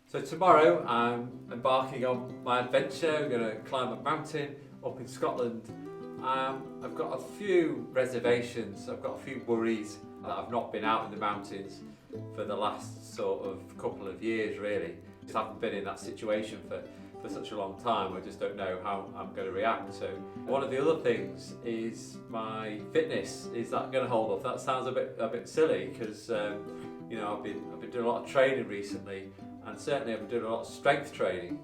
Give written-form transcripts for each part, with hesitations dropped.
So tomorrow I'm embarking on my adventure. I'm going to climb a mountain up in Scotland. I've got a few reservations, I've got a few worries that I've not been out in the mountains for the last sort of couple of years really. Just haven't been in that situation for such a long time. I just don't know how I'm going to react. So one of the other things is my fitness. Is that going to hold up? That sounds a bit silly because you know, I've been doing a lot of training recently, and certainly I've been doing a lot of strength training,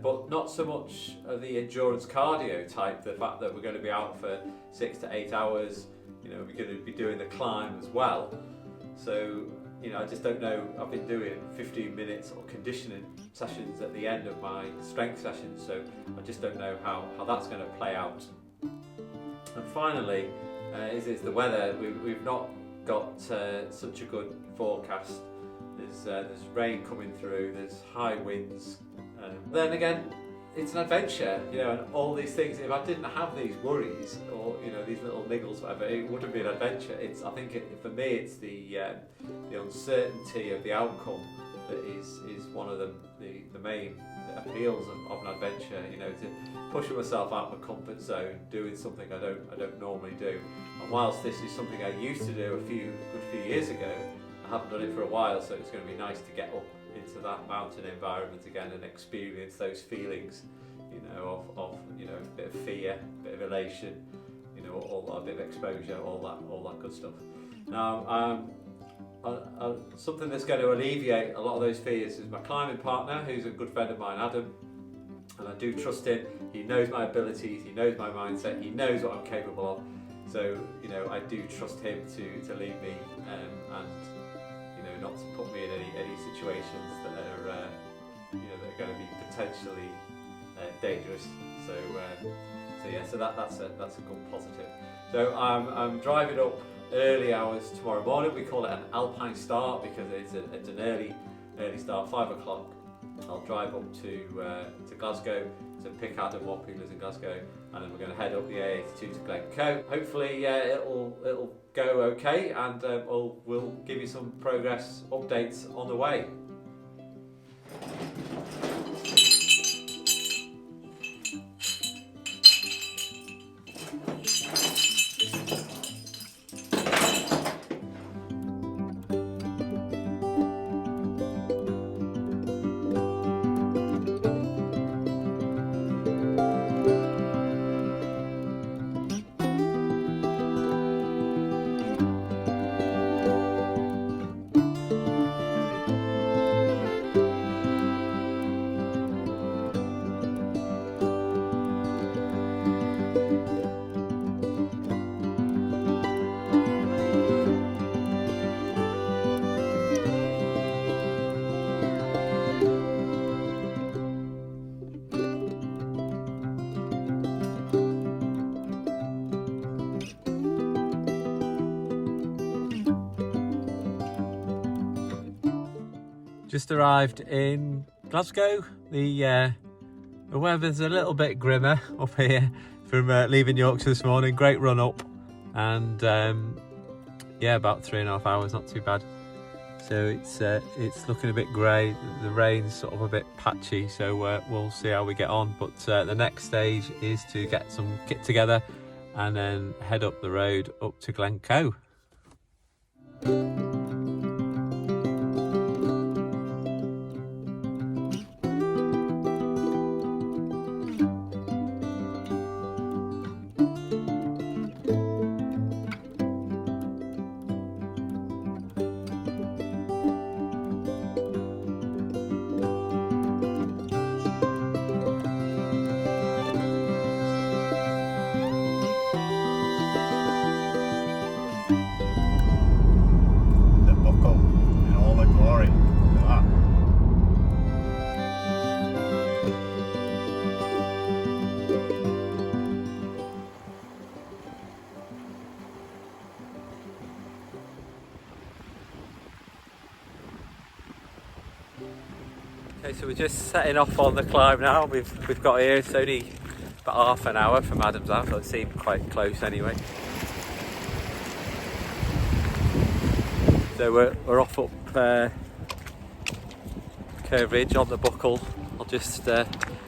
but not so much of the endurance cardio type. The fact that we're going to be out for 6 to 8 hours, you know, we're going to be doing the climb as well. So, you know, I just don't know. I've been doing 15 minutes of conditioning sessions at the end of my strength sessions, so I just don't know how that's going to play out. And finally, is the weather. We've not got such a good forecast. There's rain coming through, there's high winds. Then again, it's an adventure, you know, and all these things. If I didn't have these worries or, you know, these little niggles, whatever, it wouldn't be an adventure. I think for me, it's the uncertainty of the outcome that is one of the main appeals of an adventure. You know, to pushing myself out of my comfort zone, doing something I don't normally do. And whilst this is something I used to do a good few years ago, I haven't done it for a while, so it's going to be nice to get up into that mountain environment again and experience those feelings, you know, of you know, a bit of fear, a bit of elation, you know, a bit of exposure, all that good stuff. Now, something that's going to alleviate a lot of those fears is my climbing partner, who's a good friend of mine, Adam, and I do trust him. He knows my abilities, he knows my mindset, he knows what I'm capable of. So, you know, I do trust him to lead me and not to put me in any situations that are you know, that are going to be potentially dangerous. So that's a good positive. So I'm driving up early hours tomorrow morning. We call it an alpine start because it's an early start, 5 o'clock. I'll drive up to Glasgow to pick Adam up, who lives in Glasgow, and then we're going to head up the A82 to Glencoe. Hopefully it'll go okay, and we'll give you some progress updates on the way. Just arrived in Glasgow. The weather's a little bit grimmer up here from leaving Yorkshire this morning. Great run up, and yeah, about 3.5 hours, not too bad. So it's looking a bit grey. The rain's sort of a bit patchy, so we'll see how we get on. But the next stage is to get some kit together and then head up the road up to Glencoe. Okay, so we're just setting off on the climb now. We've got here, it's only about half an hour from Adam's house, so it seemed quite close anyway. So we're off up Curve Ridge on the Buckle. I'll just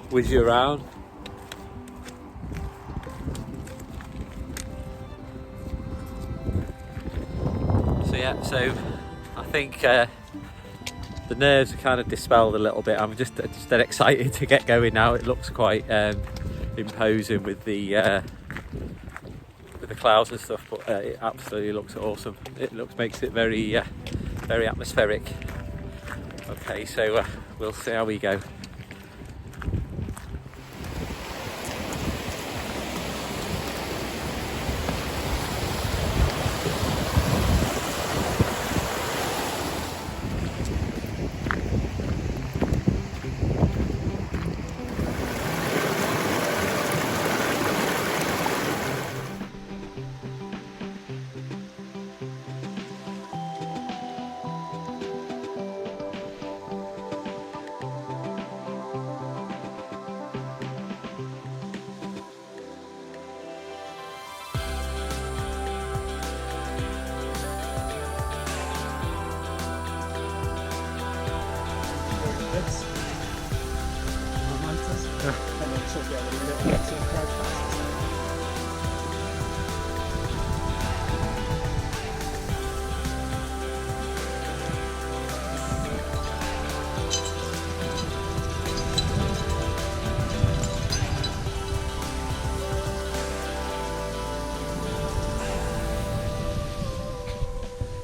whiz you around. So yeah, so I think the nerves are kind of dispelled a little bit. I'm just dead excited to get going now. It looks quite imposing with the clouds and stuff, but it absolutely looks awesome. It makes it very very atmospheric. Okay, so we'll see how we go.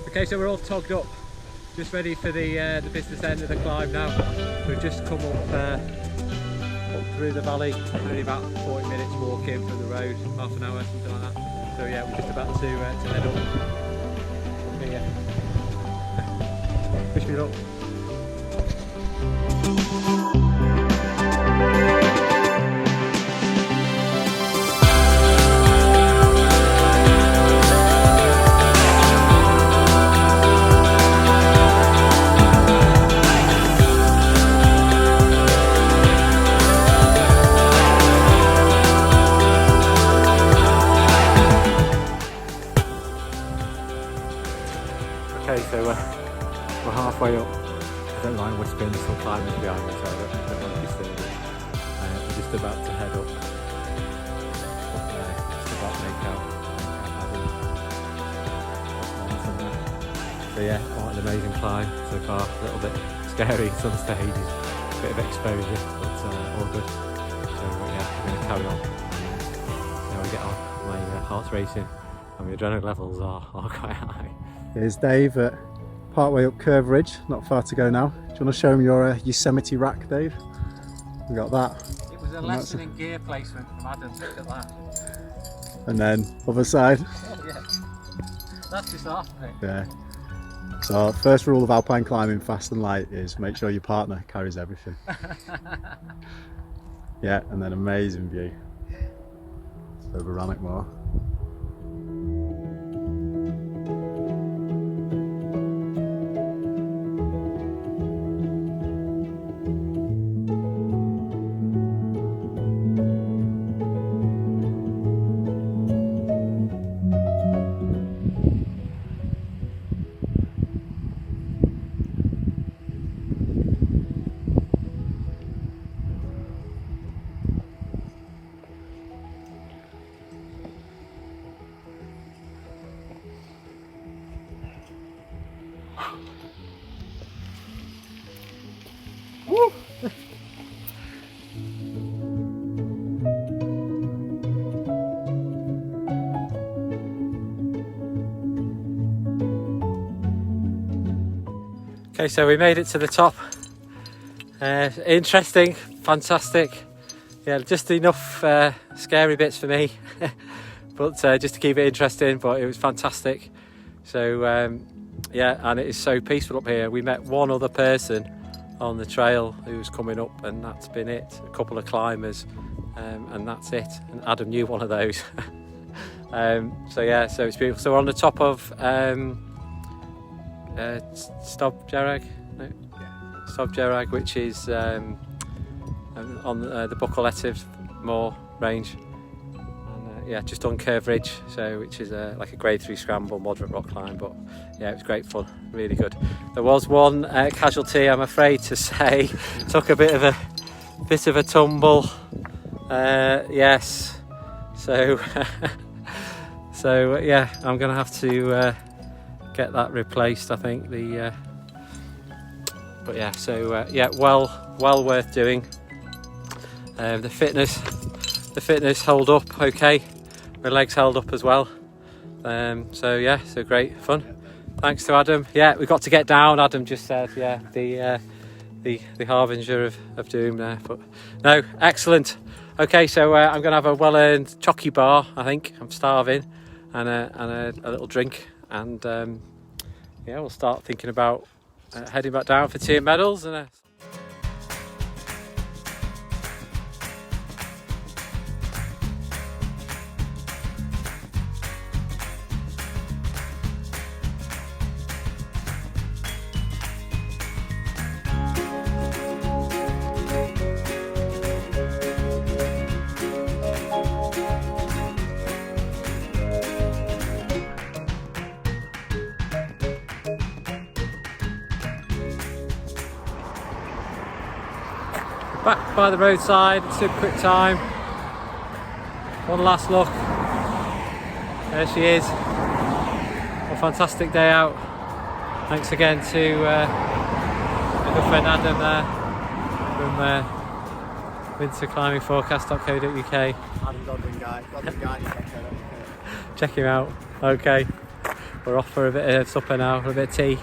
Okay, so we're all togged up, just ready for the business end of the climb now. We've just come up through the valley, only about 40 minutes walking from the road, half an hour, something like that. So yeah, we're just about to head up here. Wish me luck. Okay, so we're halfway up. I don't mind whispering, there's some climbers behind me, so I don't want to disturb it. We're just about to head up there, just about to make out Adam. So yeah, what an amazing climb so far. A little bit scary at some stages, a bit of exposure, but all good. So yeah, we're going to carry on and see how we get on. My heart's racing and my adrenaline levels are quite high. Here's Dave at partway up Curve Ridge, not far to go now. Do you want to show him your Yosemite rack, Dave? We got that. It was a lesson in gear placement from Adam, look at that. And then other side. Oh yeah, that's just half of it. Yeah. So first rule of alpine climbing, fast and light, is make sure your partner carries everything. Yeah, and then amazing view over Rannochmoor. Woo! Okay, so we made it to the top. Interesting, fantastic. Yeah, just enough scary bits for me, but just to keep it interesting. But it was fantastic. So yeah, and it is so peaceful up here. We met one other person on the trail who was coming up, and that's been it. A couple of climbers, and that's it. And Adam knew one of those. So yeah, so it's beautiful. So we're on the top of Stobjerag, no? Yeah. Stobjerag, which is on the Buckle Etive Moor range, and yeah, just on Curve Ridge, so which is like a grade 3 scramble, moderate rock climb, but yeah, it was great fun, really good. There was one casualty, I'm afraid to say. Took a bit of a tumble. Yes, so so yeah, I'm gonna have to get that replaced, I think. But yeah, so yeah, well worth doing. The fitness held up okay. My legs held up as well. So yeah, so great fun. Thanks to Adam. Yeah, we got to get down. Adam just said, yeah, the harbinger of doom there. But no, excellent. Okay, so I'm gonna have a well-earned chocky bar. I think I'm starving, and a little drink, and yeah, we'll start thinking about heading back down for tea and medals. And back by the roadside, super quick time. One last look. There she is. A fantastic day out. Thanks again to my good friend Adam there from winterclimbingforecast.co.uk. Adam Godwin Guy. Check him out. Okay, we're off for a bit of supper now, for a bit of tea.